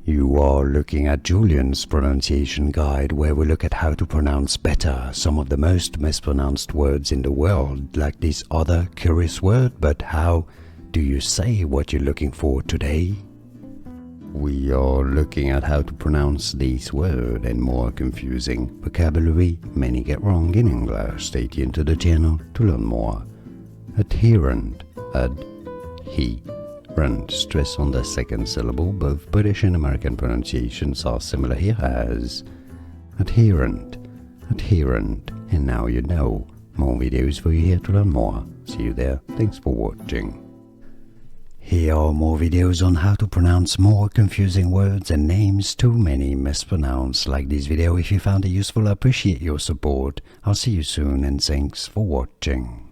You are looking at Julian's pronunciation guide, where we look at how to pronounce better some of the most mispronounced words in the world, like this other curious word. But how do you say what you're looking for today? We are looking at how to pronounce this word and more confusing vocabulary many get wrong in English. Stay tuned to the channel to learn more. Adherent, adherent. Stress on the second syllable. Both British and American pronunciations are similar here as adherent, adherent. And now you know. More videos for you here to learn more. See you there. Thanks for watching. Here are more videos on how to pronounce more confusing words and names too many mispronounced. Like this video if you found it useful. I appreciate your support. I'll see you soon and thanks for watching.